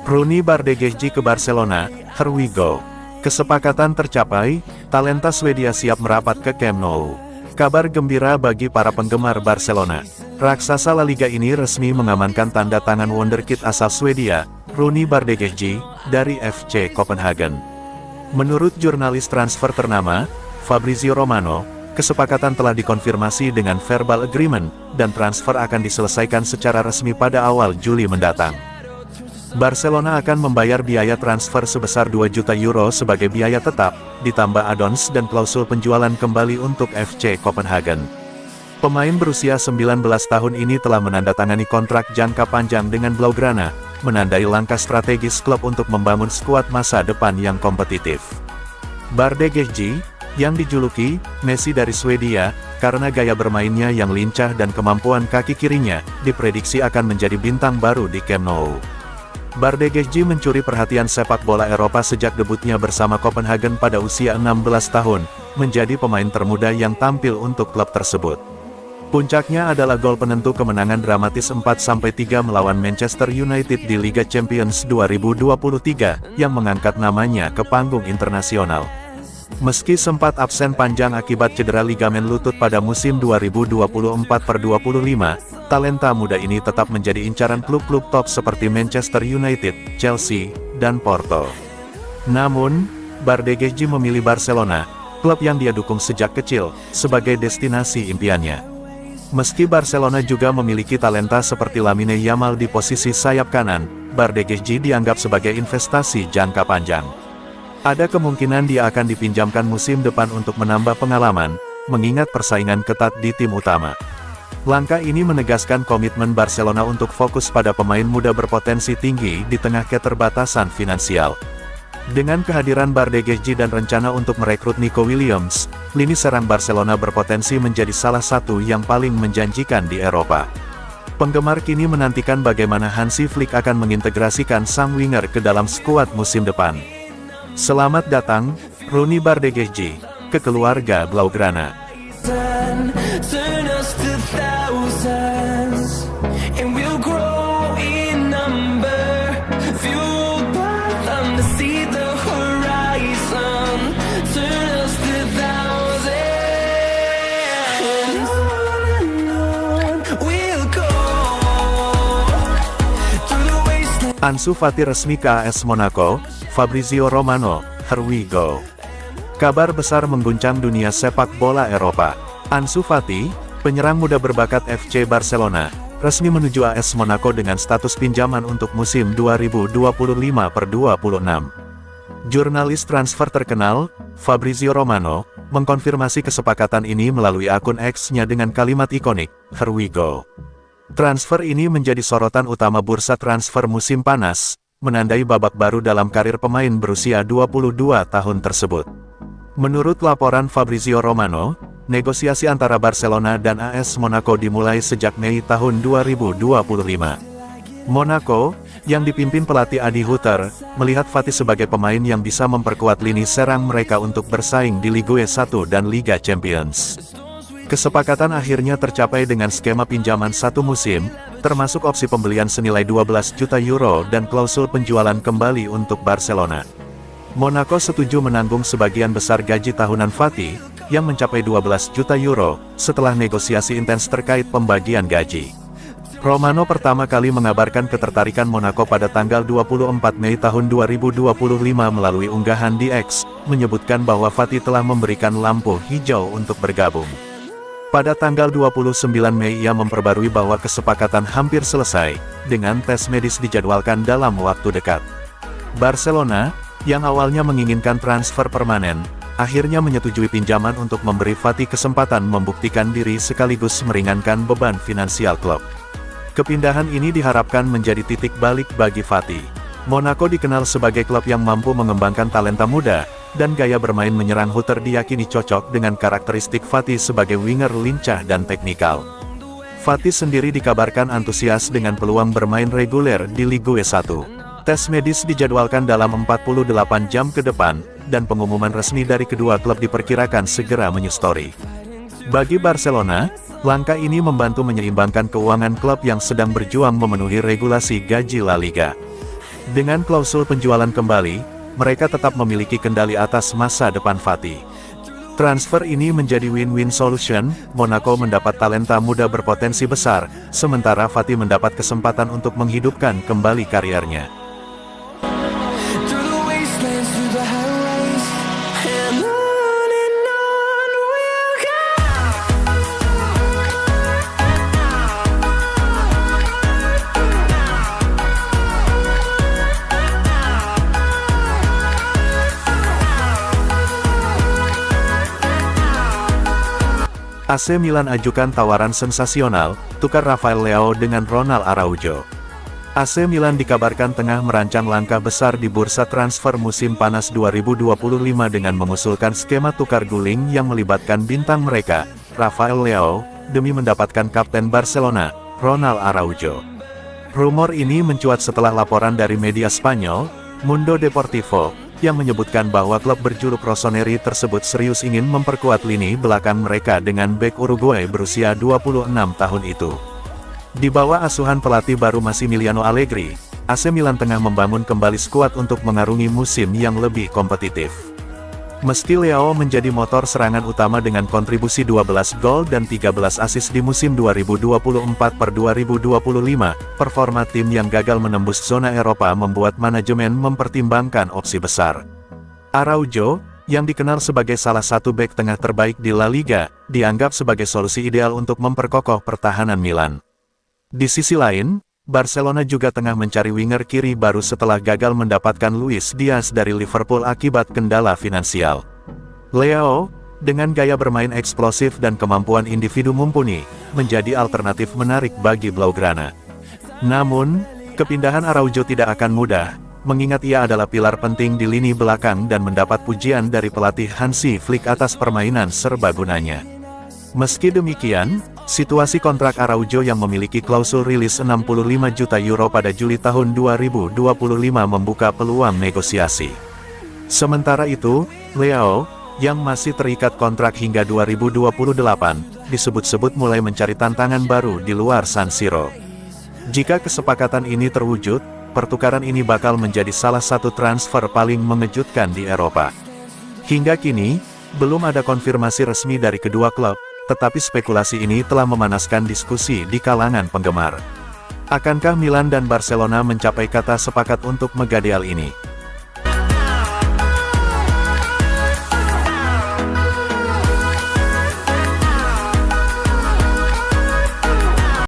Rooney Bardghji ke Barcelona, here we go. Kesepakatan tercapai, talenta Swedia siap merapat ke Camp Nou. Kabar gembira bagi para penggemar Barcelona. Raksasa La Liga ini resmi mengamankan tanda tangan wonderkid asal Swedia, Rooney Bardghji, dari FC Copenhagen. Menurut jurnalis transfer ternama, Fabrizio Romano, kesepakatan telah dikonfirmasi dengan verbal agreement, dan transfer akan diselesaikan secara resmi pada awal Juli mendatang. Barcelona akan membayar biaya transfer sebesar 2 juta euro sebagai biaya tetap, ditambah add-ons dan klausul penjualan kembali untuk FC Copenhagen. Pemain berusia 19 tahun ini telah menandatangani kontrak jangka panjang dengan Blaugrana, menandai langkah strategis klub untuk membangun skuad masa depan yang kompetitif. Bardghji, yang dijuluki Messi dari Swedia, karena gaya bermainnya yang lincah dan kemampuan kaki kirinya, diprediksi akan menjadi bintang baru di Camp Nou. Bardghji mencuri perhatian sepak bola Eropa sejak debutnya bersama Copenhagen pada usia 16 tahun, menjadi pemain termuda yang tampil untuk klub tersebut. Puncaknya adalah gol penentu kemenangan dramatis 4-3 melawan Manchester United di Liga Champions 2023, yang mengangkat namanya ke panggung internasional. Meski sempat absen panjang akibat cedera ligamen lutut pada musim 2024-25, talenta muda ini tetap menjadi incaran klub-klub top seperti Manchester United, Chelsea, dan Porto. Namun, Bardghji memilih Barcelona, klub yang dia dukung sejak kecil, sebagai destinasi impiannya. Meski Barcelona juga memiliki talenta seperti Lamine Yamal di posisi sayap kanan, Bardghji dianggap sebagai investasi jangka panjang. Ada kemungkinan dia akan dipinjamkan musim depan untuk menambah pengalaman, mengingat persaingan ketat di tim utama. Langkah ini menegaskan komitmen Barcelona untuk fokus pada pemain muda berpotensi tinggi di tengah keterbatasan finansial. Dengan kehadiran Bardghji dan rencana untuk merekrut Nico Williams, lini serang Barcelona berpotensi menjadi salah satu yang paling menjanjikan di Eropa. Penggemar kini menantikan bagaimana Hansi Flick akan mengintegrasikan sang winger ke dalam skuad musim depan. Selamat datang, Rooney Bardghji, ke keluarga Blaugrana. Ansu Fati resmi ke AS Monaco, Fabrizio Romano, here we go. Kabar besar mengguncang dunia sepak bola Eropa. Ansu Fati, penyerang muda berbakat FC Barcelona, resmi menuju AS Monaco dengan status pinjaman untuk musim 2025-26. Jurnalis transfer terkenal, Fabrizio Romano, mengkonfirmasi kesepakatan ini melalui akun X-nya dengan kalimat ikonik, here we go. Transfer ini menjadi sorotan utama bursa transfer musim panas, menandai babak baru dalam karir pemain berusia 22 tahun tersebut. Menurut laporan Fabrizio Romano, negosiasi antara Barcelona dan AS Monaco dimulai sejak Mei tahun 2025. Monaco, yang dipimpin pelatih Adi Hutter, melihat Fati sebagai pemain yang bisa memperkuat lini serang mereka untuk bersaing di Ligue 1 dan Liga Champions. Kesepakatan akhirnya tercapai dengan skema pinjaman satu musim, termasuk opsi pembelian senilai 12 juta euro dan klausul penjualan kembali untuk Barcelona. Monaco setuju menanggung sebagian besar gaji tahunan Fati, yang mencapai 12 juta euro, setelah negosiasi intens terkait pembagian gaji. Romano pertama kali mengabarkan ketertarikan Monaco pada tanggal 24 Mei tahun 2025 melalui unggahan di X, menyebutkan bahwa Fati telah memberikan lampu hijau untuk bergabung. Pada tanggal 29 Mei ia memperbarui bahwa kesepakatan hampir selesai, dengan tes medis dijadwalkan dalam waktu dekat. Barcelona, yang awalnya menginginkan transfer permanen, akhirnya menyetujui pinjaman untuk memberi Fati kesempatan membuktikan diri sekaligus meringankan beban finansial klub. Kepindahan ini diharapkan menjadi titik balik bagi Fati. Monaco dikenal sebagai klub yang mampu mengembangkan talenta muda, dan gaya bermain menyerang Hutter diyakini cocok dengan karakteristik Fati sebagai winger lincah dan teknikal. Fati sendiri dikabarkan antusias dengan peluang bermain reguler di Ligue 1. Tes medis dijadwalkan dalam 48 jam ke depan, dan pengumuman resmi dari kedua klub diperkirakan segera menyusuri. Bagi Barcelona, Langkah ini membantu menyeimbangkan keuangan klub yang sedang berjuang memenuhi regulasi gaji La Liga. Dengan klausul penjualan kembali, mereka tetap memiliki kendali atas masa depan Fati. Transfer ini menjadi win-win solution. Monaco mendapat talenta muda berpotensi besar, sementara Fati mendapat kesempatan untuk menghidupkan kembali karirnya. AC Milan ajukan tawaran sensasional, tukar Rafael Leao dengan Ronald Araujo. AC Milan dikabarkan tengah merancang langkah besar di bursa transfer musim panas 2025 dengan mengusulkan skema tukar guling yang melibatkan bintang mereka, Rafael Leao, demi mendapatkan kapten Barcelona, Ronald Araujo. Rumor ini mencuat setelah laporan dari media Spanyol, Mundo Deportivo, yang menyebutkan bahwa klub berjuluk Rossoneri tersebut serius ingin memperkuat lini belakang mereka dengan bek Uruguay berusia 26 tahun itu. Di bawah asuhan pelatih baru Massimiliano Allegri, AC Milan tengah membangun kembali skuad untuk mengarungi musim yang lebih kompetitif. Meski Leao menjadi motor serangan utama dengan kontribusi 12 gol dan 13 assist di musim 2024-2025, performa tim yang gagal menembus zona Eropa membuat manajemen mempertimbangkan opsi besar. Araujo, yang dikenal sebagai salah satu bek tengah terbaik di La Liga, dianggap sebagai solusi ideal untuk memperkokoh pertahanan Milan. Di sisi lain, Barcelona juga tengah mencari winger kiri baru setelah gagal mendapatkan Luis Diaz dari Liverpool akibat kendala finansial. Leao, dengan gaya bermain eksplosif dan kemampuan individu mumpuni, menjadi alternatif menarik bagi Blaugrana. Namun, kepindahan Araujo tidak akan mudah, mengingat ia adalah pilar penting di lini belakang dan mendapat pujian dari pelatih Hansi Flick atas permainan serbagunanya. Meski demikian, situasi kontrak Araujo yang memiliki klausul rilis 65 juta euro pada Juli tahun 2025 membuka peluang negosiasi. Sementara itu, Leao, yang masih terikat kontrak hingga 2028, disebut-sebut mulai mencari tantangan baru di luar San Siro. Jika kesepakatan ini terwujud, pertukaran ini bakal menjadi salah satu transfer paling mengejutkan di Eropa. Hingga kini, belum ada konfirmasi resmi dari kedua klub, tetapi spekulasi ini telah memanaskan diskusi di kalangan penggemar. Akankah Milan dan Barcelona mencapai kata sepakat untuk Megadial ini?